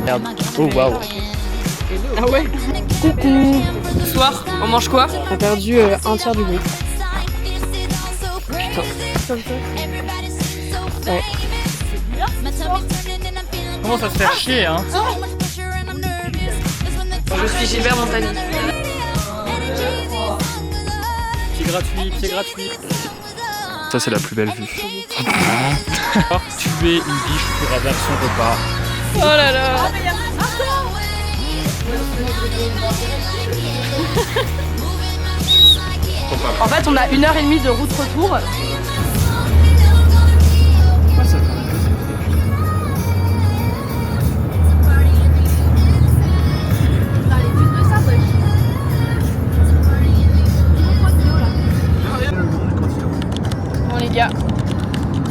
Merde. Oh waouh. Ah ouais. Coucou. Ce soir, on mange quoi? On a perdu un tiers du groupe. Putain. Comme ça. Ouais. Comment ça se fait chier hein? Je suis Gilbert Montagny. Pied gratuit. Ça c'est la plus belle vue. Tuer une biche pour avoir son repas. Oh là là. En fait, on a 1h30 de route retour. Bon les gars,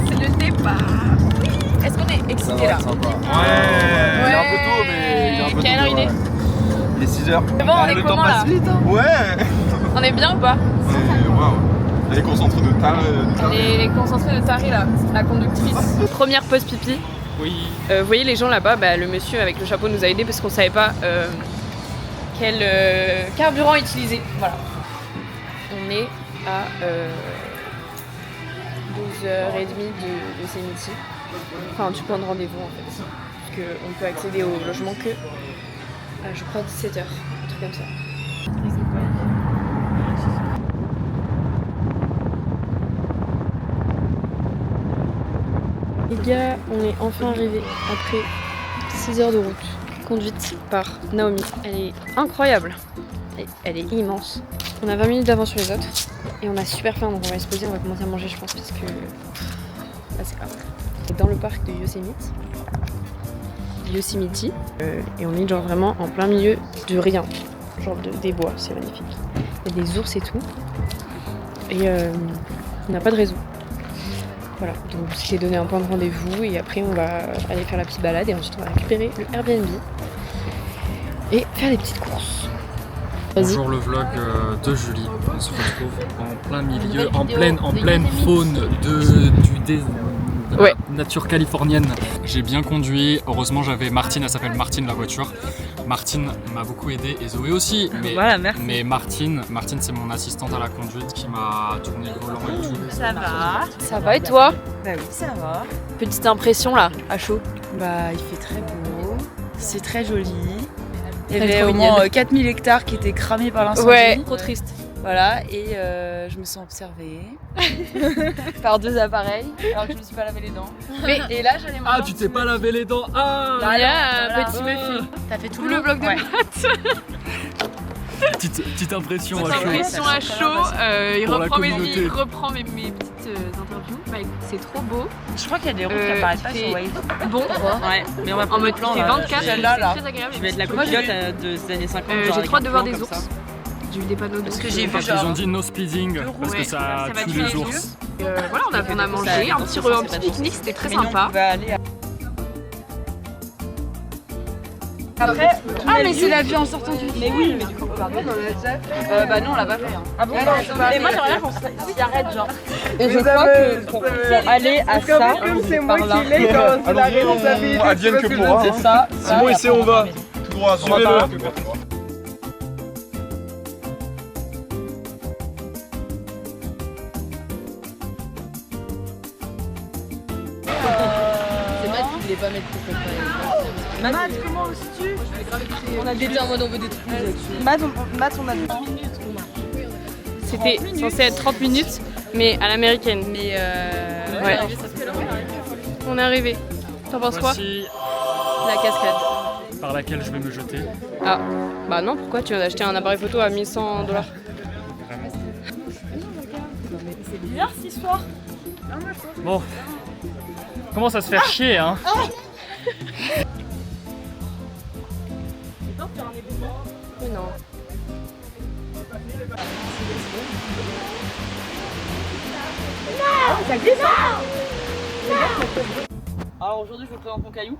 c'est le départ. Est-ce qu'on est excité là? Ouais. Il est un peu tôt, mais il est un peu Quelle heure il est? Il est 6h. C'est bon, on est comment là? Ouais. On est bien ou pas? Waouh. Allez, concentre de ta. Les concentrés de Tari là, la conductrice. Première pause pipi. Oui. Vous voyez les gens là-bas, bah, le monsieur avec le chapeau nous a aidés parce qu'on savait pas quel carburant utiliser. Voilà. On est à 12h30 de Yosemite. Enfin du point de rendez-vous en fait. Parce qu'on peut accéder au logement que à, je crois 17h, un truc comme ça. Les gars, on est enfin arrivés après 6 heures de route, conduite par Naomi. Elle est incroyable, elle est immense. On a 20 minutes d'avance sur les autres et on a super faim, donc on va se poser, on va commencer à manger je pense parce que là c'est grave. On est dans le parc de Yosemite, et on est genre vraiment en plein milieu de rien, genre des bois, c'est magnifique. Il y a des ours et tout, et on n'a pas de réseau. Voilà, donc j'ai donné un point de rendez-vous et après on va aller faire la petite balade et ensuite on va récupérer le Airbnb et faire des petites courses. Bonjour le vlog de Julie. On se retrouve en plein milieu, en pleine faune de nature californienne. J'ai bien conduit, heureusement j'avais Martine, elle s'appelle Martine la voiture. Martine m'a beaucoup aidé et Zoé aussi. Mais, voilà, merci. Mais Martine c'est mon assistante à la conduite qui m'a tourné le volant et tout. Ça va. Ça va et toi? Bah oui, ça va. Petite impression là, à chaud. Bah il fait très beau, c'est très joli. Il y Elle est avait trop au moins mignonne. 4000 hectares qui étaient cramés par l'incendie. Ouais, trop triste. Voilà, et je me sens observée Par deux appareils. alors que je me suis pas lavé les dents. Et là j'allais Ah tu t'es pas lavé les dents? Ah Il y a un Voilà. petit muffin. T'as fait tout Le bloc de ouais. Petite impression Petite à chaud. impression à chaud. Il Pour la reprend, communauté. il reprend mes petites interviews. Bah écoute, c'est trop beau. Je crois qu'il y a des routes qui apparaissent pas sur Waze. Bon, Ouais, mais on va en prendre mode le plan il fait là. 24, Celle-là, là. c'est très agréable. Je vais être la Moi, copilote j'ai de ces années 50. j'ai trop hâte de voir des ours. J'ai vu des panneaux d'ours. Parce que j'ai vu Ils ont dit no speeding parce que ça ça va tue tuer les les ours. Voilà, on a mangé, un petit pique-nique, c'était très sympa. On va aller à... Après, Ah mais c'est la vie en sortant du... Mais oui, mais du coup, pardon, bah non, on l'a pas fait. Ah bon? Mais moi j'aimerais bien qu'on s'y arrête genre. et je crois que pour aller à ça, c'est moi qui l'ai quand c'est la responsabilité. Advienne que pourra. C'est ça. Simon, ici on va. Tout droit, suivez-le. c'est Matt qui voulait pas mettre pour Matt, comment oses-tu? On a déjà en mode on veut des trucs. Matt, on a dit. C'était censé être 30 minutes, mais à l'américaine. Mais ouais. On est arrivé. T'en penses quoi? Voici La cascade. par laquelle je vais me jeter. Ah, bah non, pourquoi? Tu viens d'acheter un appareil photo à 1100 $. C'est bizarre cette histoire. Bon, comment ça se fait chier hein? Mais non. Alors aujourd'hui, je vous présente mon caillou.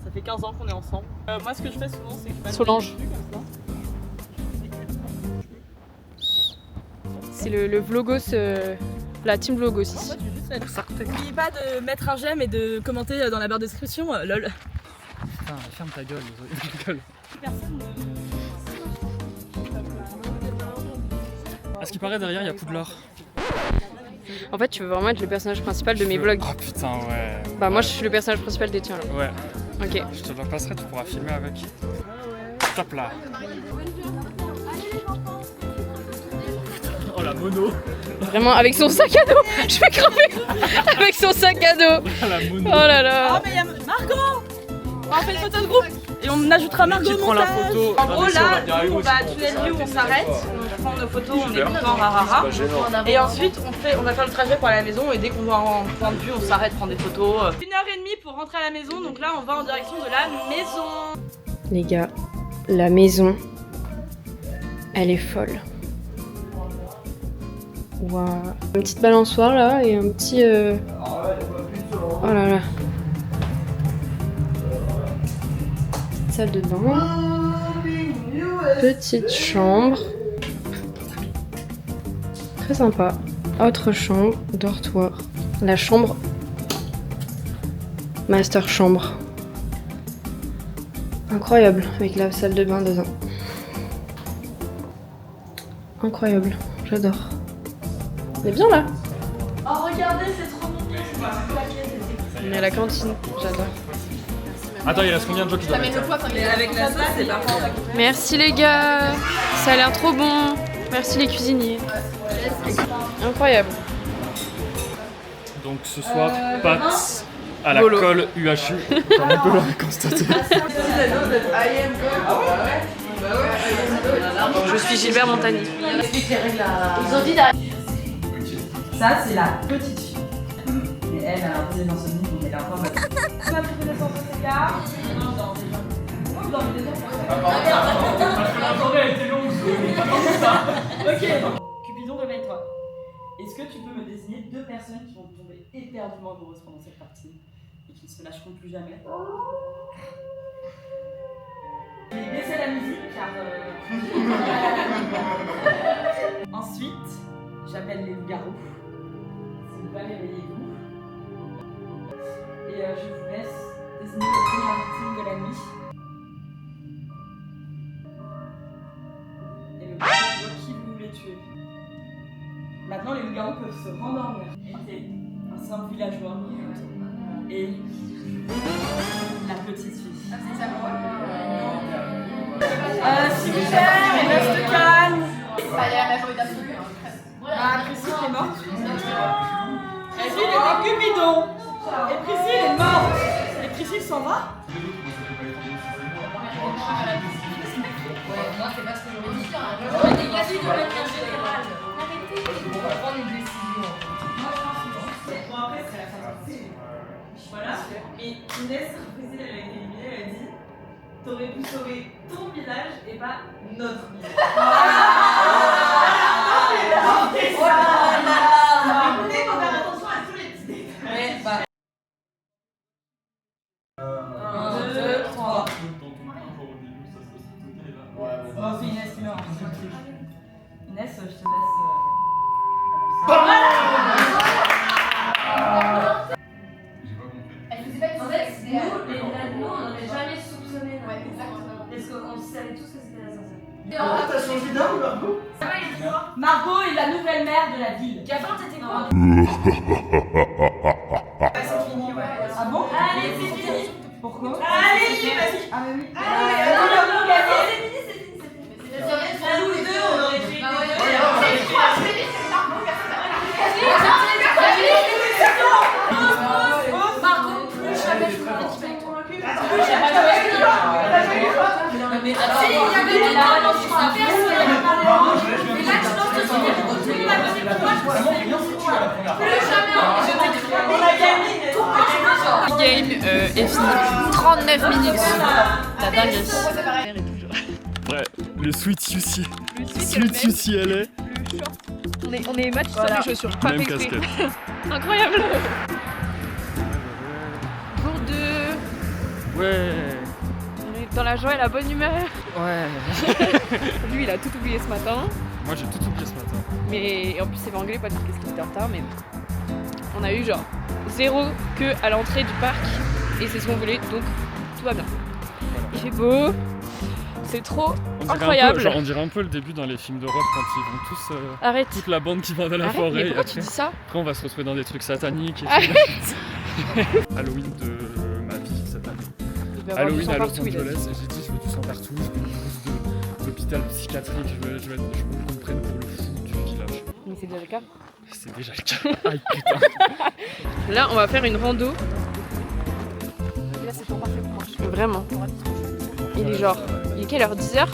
Ça fait 15 ans qu'on est ensemble. Moi, ce que je fais souvent, c'est que je passe Solange. dessus comme ça. C'est le vlogos, la team vlogos ici. N'oubliez pas de mettre un j'aime et de commenter dans la barre de description. Lol. Putain, ferme ta gueule. À ce qui paraît, derrière, il y a Poudlard. En fait, tu veux vraiment être le personnage principal de mes vlogs. Oh putain, ouais. Bah, moi, je suis le personnage principal des tiens, là. Ouais. Ok. Je te le passerai, tu pourras filmer avec. Top là. Oh la mono. Vraiment, avec son sac à dos. Je vais crever. Avec son sac à dos. La mono. Oh là là. Oh mais y'a Margot. On fait une photo de groupe et on ajoutera Margot Qui au prend la montage. photo? En gros là, nous, on va à Tunnel View, on s'arrête, on prend nos photos, on est content, rarara. Et ensuite on va faire le trajet pour aller à la maison et dès qu'on va en point de vue, on s'arrête, prend des photos. 1h30 pour rentrer à la maison, donc là on va en direction de la maison. Les gars, la maison, elle est folle. Waouh. Une petite balançoire là et un petit... Oh là là. Salle de bain. Petite chambre. Très sympa. Autre chambre, dortoir. La chambre. Master chambre. Incroyable, avec la salle de bain dedans. Incroyable, j'adore. On est bien là. Oh regardez, c'est trop bon. On est à la cantine, j'adore. Attends, il reste combien de gens qui doivent Mais avec la sauce, c'est pas fort. Merci les gars, ça a l'air trop bon. Merci les cuisiniers. Incroyable. Donc ce soir, pâtes à la Bolo. colle UHU, comme on peut le constater. Je suis Gilbert Montagny. Ils ont dit ça, c'est la petite fille. Et elle a imposé dans ce monde, donc elle est un peu en mode. On a pris connaissance de ces gars. Ok. Cupidon, réveille-toi. Est-ce que tu peux me désigner 2 personnes qui vont tomber éperdument amoureuses pendant cette partie et qui ne se lâcheront plus jamais? Je vais baisser la musique car. Ensuite, j'appelle les loups-garous. S'il vous plaît, réveillez-vous. Et je vous laisse désigner le premier victime de la nuit. Et le premier qui vous voulez tuer. Maintenant, les loups-garous peuvent se rendormir. Était un simple villageois. Et la petite fille. C'est ça, moi. S'il vous plaît, mais reste calme. Ah, Priscille est morte. Priscille était Cupidon. Et Priscille est morte. Et Priscille s'en va. Moi, c'est pas ce que j'aurais dit. J'aurais dégagé de manière générale. Arrêtez. On va prendre une décision. Bon, après, c'est la fin de la. Voilà. Et Inès, Priscille, elle a été éliminée. Elle a dit t'aurais pu sauver ton village et pas notre village. Écoutez, faut faire attention à tous les petits détails. 1, 2, 3. Oh, c'est Inès qui meurt. Inès, je te laisse. Elle faisait pas une sexe. Nous, on n'aurait jamais soupçonné. Ouais, exactement. Parce qu'on savait tous que c'était la T'as changé d'âme, Margot? Ça va, il y a quoi? Margot est la nouvelle maire de la ville. Avant, t'étais quoi? C'est fini, ouais. Ah bon? Allez, c'est fini. Pourquoi? Allez, vas-y. Ah, mais oui. Allez, c'est fini, c'est fini, c'est fini. Nous les deux, on aurait fait. Margot, plus jamais je me l'équipe avec toi. Plus jamais joué avec toi. Mais si, il y avait des temps dans son affaire, et là, tu lances te souvenir de tout le monde. Plus jamais On a gagné. Le game est fini. 39 minutes. La dinguerie. Ouais, le sweet Yusi. Sweet Yusi, elle est. On est match sur les chaussures. Pas Même fait exprès. casquette. Incroyable. Jour 2. Ouais. On est dans la joie et la bonne humeur. Ouais. Lui, il a tout oublié ce matin. Moi, j'ai tout oublié ce matin. Mais en plus, il s'est fait engueuler parce qu'il était en retard. Mais on a eu genre 0 queue à l'entrée du parc. Et c'est ce qu'on voulait. Donc, tout va bien. fait beau. C'est trop On dirait incroyable. On dirait un peu le début dans les films d'horreur quand ils vont tous. Arrête. Toute la bande qui va dans la Arrête, forêt. mais Et pourquoi après, tu dis ça? après, on va se retrouver dans des trucs sataniques. Et Halloween de ma vie cette année. Il va y avoir du Halloween sang à Los partout, il a dit. Angeles. Et j'ai dit, je veux du sang partout. Je veux une blouse d'hôpital psychiatrique. Je veux qu'on me prenne pour le fou du village. Mais c'est déjà le cas. C'est déjà le cas. Aïe putain. Là, on va faire une rando. Vraiment. Il est genre. Il est quelle heure? 10h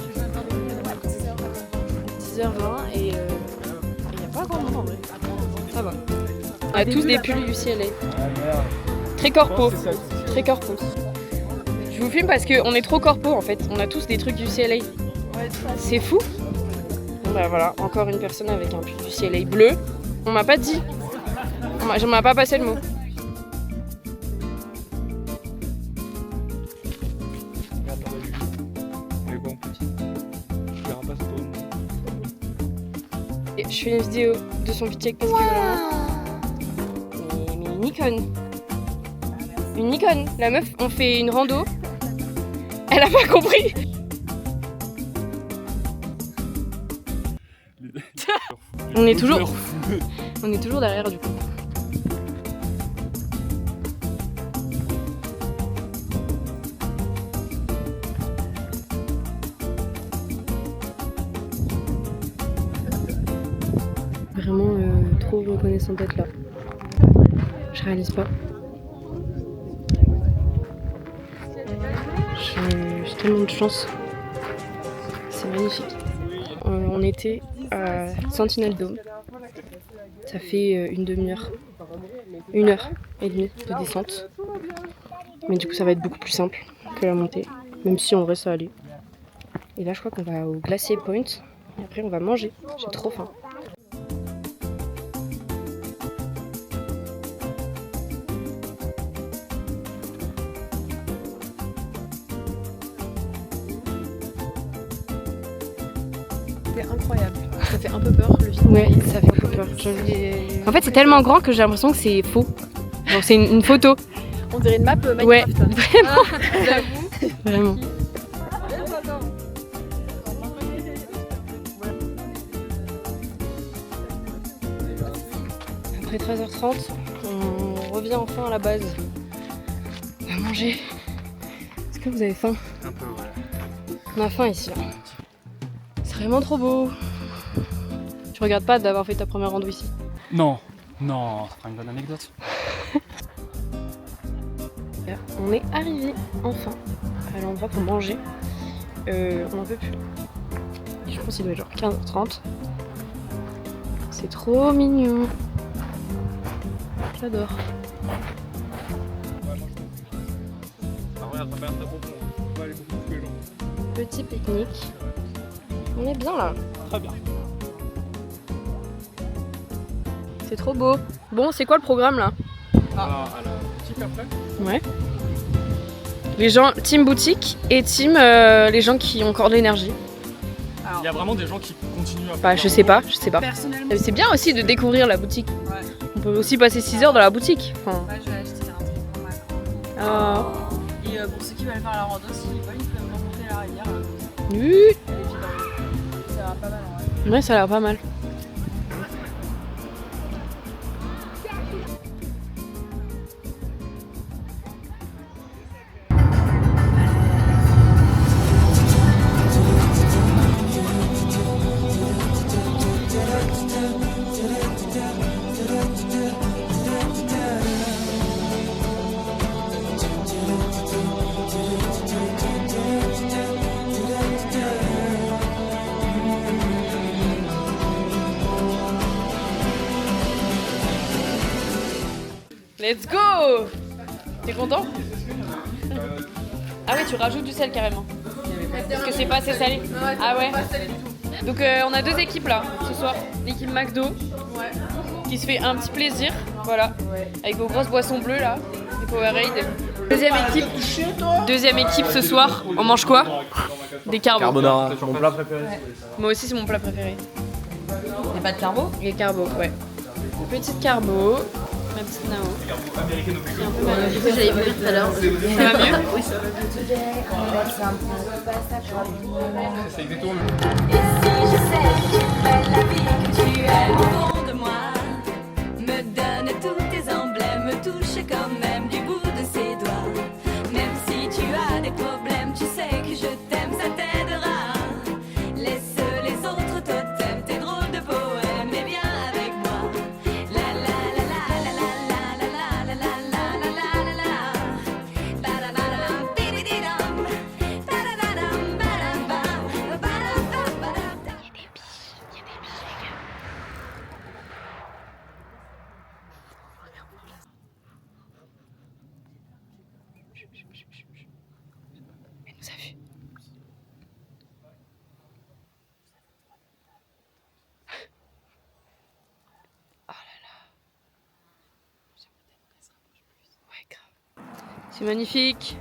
10h20 et il n'y a pas grand monde en vrai. Ça va. On a tous des pulls UCLA. Très corpo. Très corpo. Je vous filme parce qu'on est trop corpo en fait. On a tous des trucs UCLA. C'est fou. Bon bah voilà, encore une personne avec un pull UCLA bleu. On m'a pas dit. On m'a pas passé le mot. Et je fais une vidéo de son check parce que vraiment. Mais une icône. Une icône. La meuf, on fait une rando. Elle a pas compris. On est toujours derrière du coup. Vraiment trop reconnaissant d'être là. Je réalise pas. J'ai tellement de chance. C'est magnifique. On était à Sentinel Dome. Ça fait une demi-heure. 1h30 de descente. Mais du coup ça va être beaucoup plus simple que la montée. Même si en vrai ça allait. Et là je crois qu'on va au Glacier Point. Et après on va manger. J'ai trop faim. C'est incroyable. Ça fait un peu peur le film. Ouais, ça fait un peu peur. En fait c'est tellement grand que j'ai l'impression que c'est faux. Genre c'est une photo. On dirait une map Minecraft. Ouais, vraiment. J'avoue. Vraiment. Après 13h30, on revient enfin à la base. On va manger. Est-ce que vous avez faim? Un peu, ouais. On a faim ici. Là. C'est vraiment trop beau. Tu regardes pas d'avoir fait ta première rando ici? Non, non, ça fera une bonne anecdote. On est arrivé enfin à l'endroit pour manger. On en peut plus. Je pense qu'il doit être genre 15h30. C'est trop mignon. J'adore. Petit pique-nique. On est bien là. Très bien. C'est trop beau. Bon, c'est quoi le programme là? À la boutique après. Ouais. Les gens, team boutique et team les gens qui ont encore de l'énergie. Il y a vraiment des gens qui continuent à Bah, je sais pas. Personnellement, C'est bien aussi de découvrir la boutique. Ouais. On peut aussi passer 6 heures dans la boutique. Enfin, ouais, je vais acheter un truc pas mal. Et pour ceux qui veulent faire la rando, s'ils veulent, ils peuvent remonter la rivière. oui. Elle est vide. Ça va pas mal en vrai. Ouais, ça a l'air pas mal. Let's go! T'es content? Ah oui, tu rajoutes du sel carrément. Parce que c'est pas assez salé. Ah ouais? Donc on a deux équipes là ce soir. L'équipe McDo qui se fait un petit plaisir, voilà, avec vos grosses boissons bleues là, des Powerade. Deuxième équipe ce soir, on mange quoi? Des carbos. Carbonara, mon plat préféré. Moi aussi c'est mon plat préféré. Y'a pas de carbo? Les carbos, ouais. Petite carbo. Ma petite Nao. Du coup, j'allais mourir tout à l'heure. Ça va mieux? Oui, ça va. C'est exactement le Et si je sais que tu fais la vie que tu es au fond de moi, me donne tous tes emblèmes, me touche quand même du bout de ses doigts. Même si tu as des problèmes, tu sais que je t'aime, ça t'aidera. Laisse les autres totems, tes drôles de poèmes, et viens avec moi. La la la la la la la la la la la la la la. Ba-da-ba-da-dum, bidi-di-dum. Ba-da-da-dum, ba-da-bam, ba-da-ba-ba-da. Elle nous a vus. Oh là là. Ouais, grave. C'est magnifique.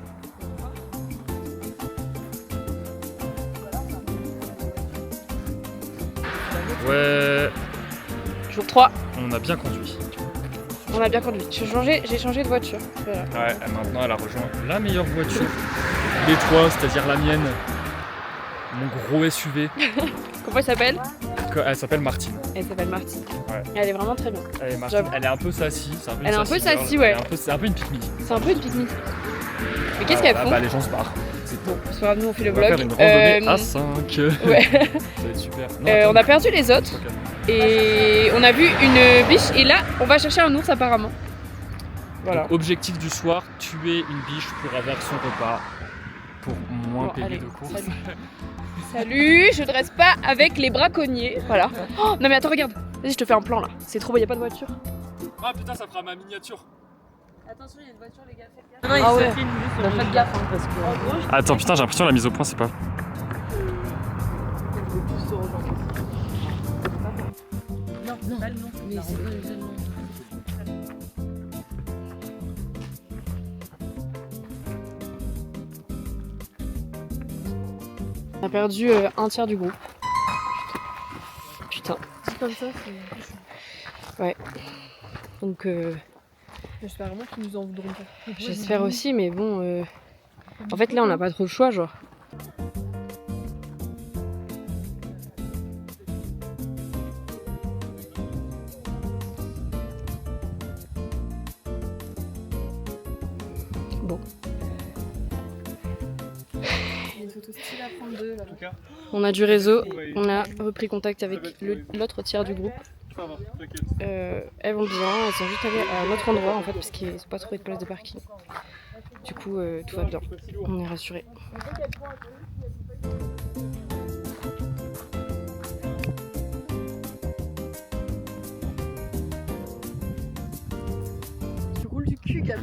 Ouais, Jour 3. on a bien conduit. On a bien conduit. J'ai changé de voiture. Voilà. Ouais, et maintenant elle a rejoint la meilleure voiture des trois, c'est-à-dire la mienne. Mon gros SUV. Comment elle s'appelle? Elle s'appelle Martine. Elle s'appelle Martine. Ouais. Elle est vraiment très bien. Elle est Martine. J'avoue. Elle est un peu sassy. Elle est un peu sassy, girl. ouais. C'est un peu une pique-me. C'est un peu une pique-nique. Mais qu'est-ce qu'elles font? Bah les gens se barrent. C'est Bon, ce soir, nous on fait le On va vlog. faire une randonnée à 5. Ouais. Ça va être super. Non, attends, On a perdu les autres ok. et on a vu une biche et là on va chercher un ours apparemment. Voilà. Donc, objectif du soir, tuer une biche pour avoir son repas. Pour moins Bon, payer allez, de courses. salut. Salut, je ne reste pas avec les braconniers. Voilà. Oh, non mais attends, regarde. Vas-y, je te fais un plan là. C'est trop beau, y a pas de voiture. Ah putain, ça fera ma miniature. Attention, il y a une voiture, les gars, faites gaffe. Non, Ah il ouais. se filme juste. Faites gaffe, hein, parce que. Attends, putain, j'ai l'impression que la mise au point, c'est pas. Non, mais c'est pas les Allemands. On a perdu un tiers du groupe. Putain. C'est comme ça, c'est. Donc J'espère vraiment qu'ils nous en voudront pas. j'espère aussi, mais bon. En fait là on n'a pas trop le choix genre. Bon. Il y a une photo style à prendre deux là. On a du réseau, on a repris contact avec l'autre tiers du groupe. Elles vont bien, elles sont juste allées à un autre endroit en fait parce qu'ils n'ont pas trouvé de place de parking. Du coup tout va bien, on est rassurés. Tu roules du cul, gamin.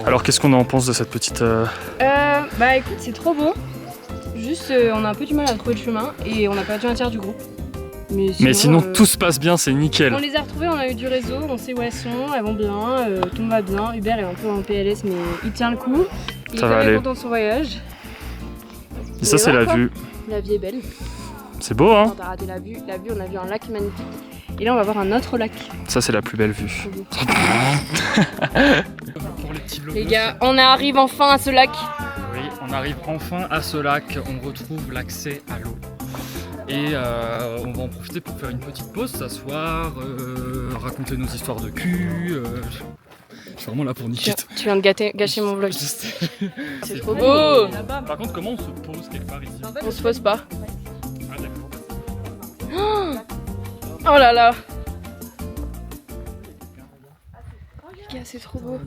Alors, qu'est-ce qu'on en pense de cette petite. Bah écoute, c'est trop beau. Juste on a un peu du mal à trouver le chemin et on a perdu un tiers du groupe. Mais sinon, tout se passe bien, c'est nickel. On les a retrouvées, on a eu du réseau, on sait où elles sont, elles vont bien, tout va bien. Hubert est un peu en PLS mais il tient le coup. Il Ça est va très aller. content de son voyage. Et ça, c'est la vue. La vie est belle. C'est beau, hein? Quand t'as raté la vue, on a vu un lac magnifique. Et là on va voir un autre lac. Ça, c'est la plus belle vue. Pour les petits Les gars, on arrive enfin à ce lac. Oui, on arrive enfin à ce lac. On retrouve l'accès à l'eau. Et on va en profiter pour faire une petite pause, s'asseoir, raconter nos histoires de cul. Je suis vraiment là pour niquer. Tu viens de gâcher mon vlog. C'est trop beau. Par contre, comment on se pose quelque part ici? On se pose pas. Ah, d'accord. Oh là là. Les gars, c'est trop beau.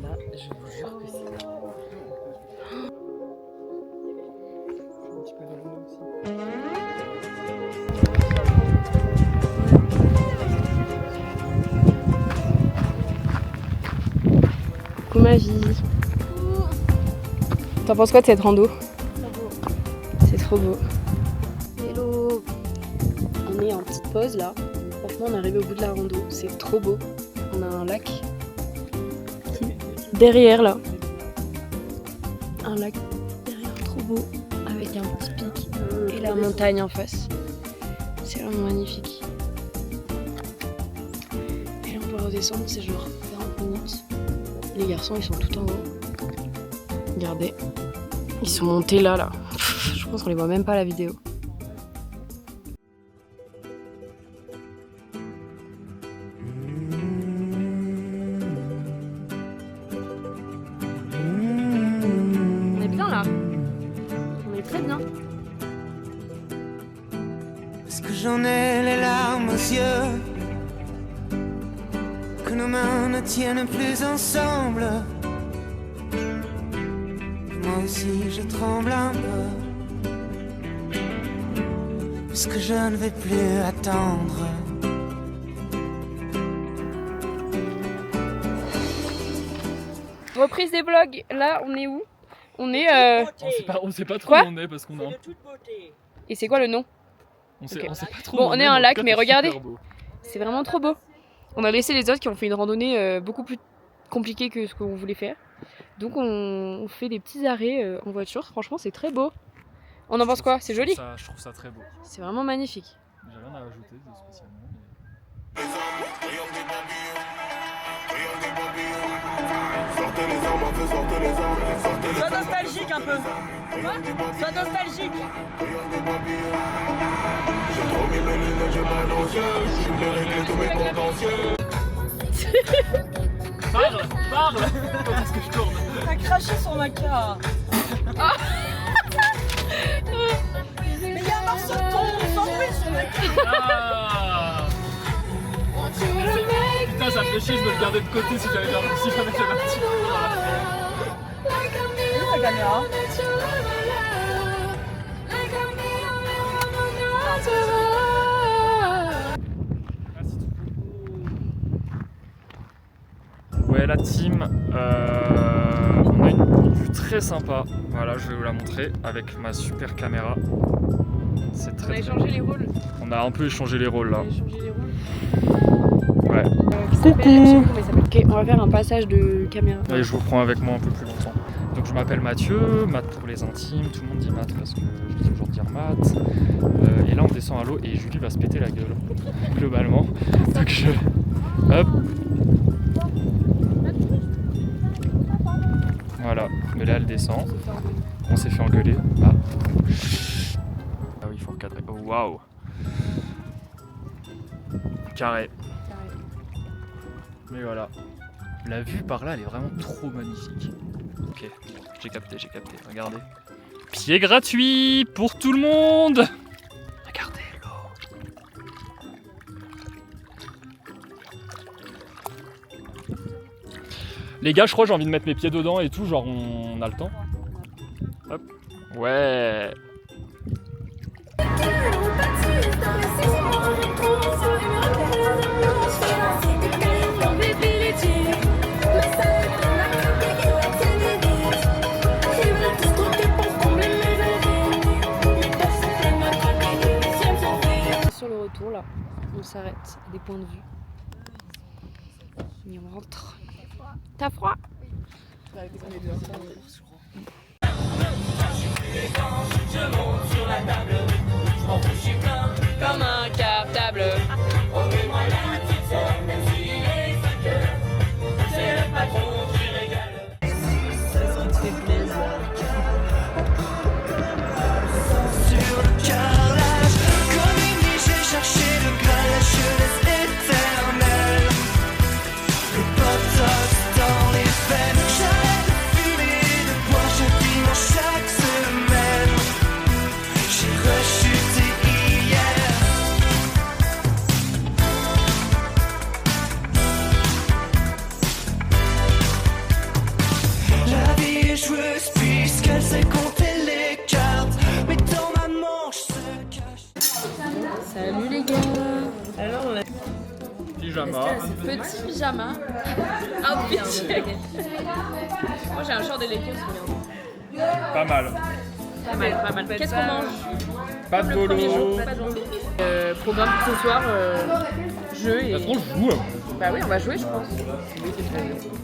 Coucou ma vie. T'en penses quoi de cette rando? C'est trop beau. Hello. On est en petite pause là. Franchement on est arrivé au bout de la rando. C'est trop beau. On a un lac. Derrière là. Un lac derrière trop beau. Avec un petit pic. Et la montagne en face. C'est vraiment magnifique. Et là on va redescendre, c'est genre 40 minutes. Les garçons, ils sont tout en haut. Regardez. Ils sont montés là. Je pense qu'on les voit même pas à la vidéo. On est bien là. On est très bien. Est-ce que j'en ai les larmes aux yeux? Que nos mains ne tiennent plus ensemble. Moi aussi je tremble un peu. Parce que je ne vais plus attendre. Reprise des vlogs. Là, on est où? On est. On sait pas trop Quoi où on est parce qu'on a. Et c'est quoi le nom? On sait pas trop. Bon, où on est à un lac, en tout cas, mais c'est regardez. super beau. C'est vraiment trop beau. On a laissé les autres qui ont fait une randonnée beaucoup plus compliquée que ce qu'on voulait faire. Donc on fait des petits arrêts en voiture. Franchement, c'est très beau. On en pense quoi? C'est joli? Je trouve ça très beau. C'est vraiment magnifique. J'ai rien à ajouter de spécialement. Sois nostalgique un peu. Quoi? Sois nostalgique. Parle. Quand est-ce que je tourne? T'as craché sur ma carte. Mais il y a un morceau de ton sandwich sur ma carte. Ah. Putain, ça me fait chier, je me le gardais de côté si jamais j'avais un petit peu dans la Ta caméra. Ouais, la team, on a une vue très sympa. Voilà, je vais vous la montrer avec ma super caméra. C'est très. On a échangé les rôles. On a un peu échangé les rôles là. On a échangé les rôles. Ouais. Je sais plus comment il s'appelle. Ok, on va faire un passage de caméra. Et je vous prends avec moi un peu plus longtemps. Donc je m'appelle Mathieu, Matt pour les intimes, tout le monde dit Matt parce que je vais toujours dire Matt. Et là on descend à l'eau et Julie va se péter la gueule, globalement. Donc je... Hop. Voilà, mais là elle descend. On s'est fait engueuler. Ah oui, il faut recadrer. Oh waouh. Carré. Mais voilà. La vue par là, elle est vraiment trop magnifique. Ok, j'ai capté, regardez. Pied gratuit pour tout le monde. Regardez l'eau. Les gars, je crois que j'ai envie de mettre mes pieds dedans et tout, genre on a le temps. Hop. Ouais. Sur le retour là, on s'arrête à des points de vue. Et on rentre. T'as froid? Comme un captable. Salut les gars. Alors on a Pyjama. Petit pyjama. Ah petit. Moi j'ai un short de Lakers, regarde. Pas mal. Pas mal. Qu'est-ce qu'on mange? Pas de bolo. Programme pour ce soir, jeu et... On joue. Bah oui, on va jouer je pense.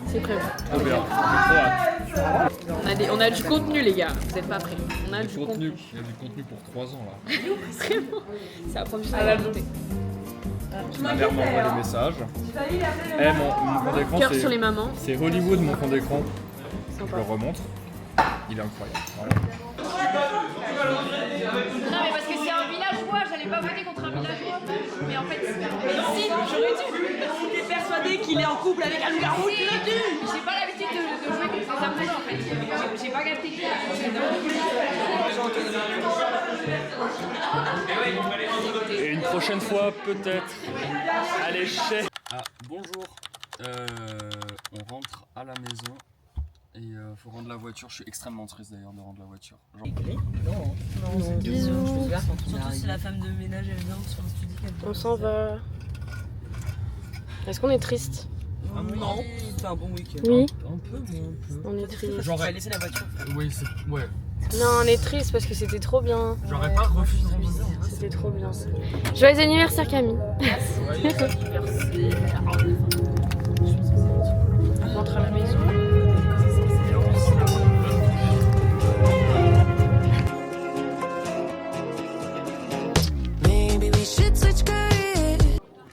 C'est prévu. Trop bien. J'ai trop hâte. On a du contenu les gars, vous êtes pas prêts. On a du contenu. Il y a du contenu pour 3 ans là. Vraiment. Ça va prendre du temps à la monter. Ma mère m'envoie des messages. Eh, mon fond d'écran, Cœur sur les mamans. c'est Hollywood, mon fond d'écran. Je Sympa. le remontre. Il est incroyable. Voilà. Non mais parce que c'est un villageois, j'allais pas voter contre un villageois. Mais en fait, Si, j'aurais dû. Si t'es persuadé qu'il est en couple avec un loup-garou, tu l'as dû. j'ai pas l'habitude de jouer contre les amoureux en fait. J'ai pas capté que Et une prochaine fois, peut-être. Allez, chez. Ah, bonjour. On rentre à la maison. Et faut rendre la voiture. Je suis extrêmement triste d'ailleurs de rendre la voiture. Bisous. Surtout si la femme de ménage elle vient sur le studio. On s'en va. Est-ce qu'on est triste? Non, c'était un bon week-end. Oui. Un peu, mais un peu. On est triste. J'aurais laissé la voiture. Oui, c'est. Ouais. Non, on est triste parce que c'était trop bien. J'aurais pas refusé. C'était trop bien. Joyeux anniversaire Camille. On rentre à la maison. Maybe we should switch careers.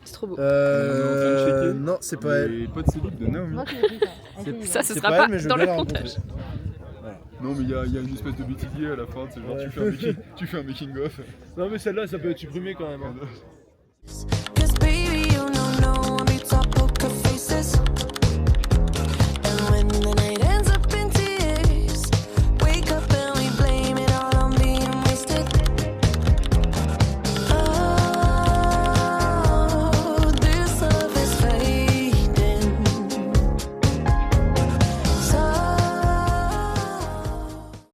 C'est trop beau. Non, c'est pas elle. Les potes solides de Naomi. Ça, ce c'est sera pas pas elle, mais je dans veux le bien la montage. Non, mais il y a une espèce de bêtisier à la fin, c'est genre tu fais un making of. Non, mais celle-là, ça peut être supprimé quand même. Cause baby, you know, I'm top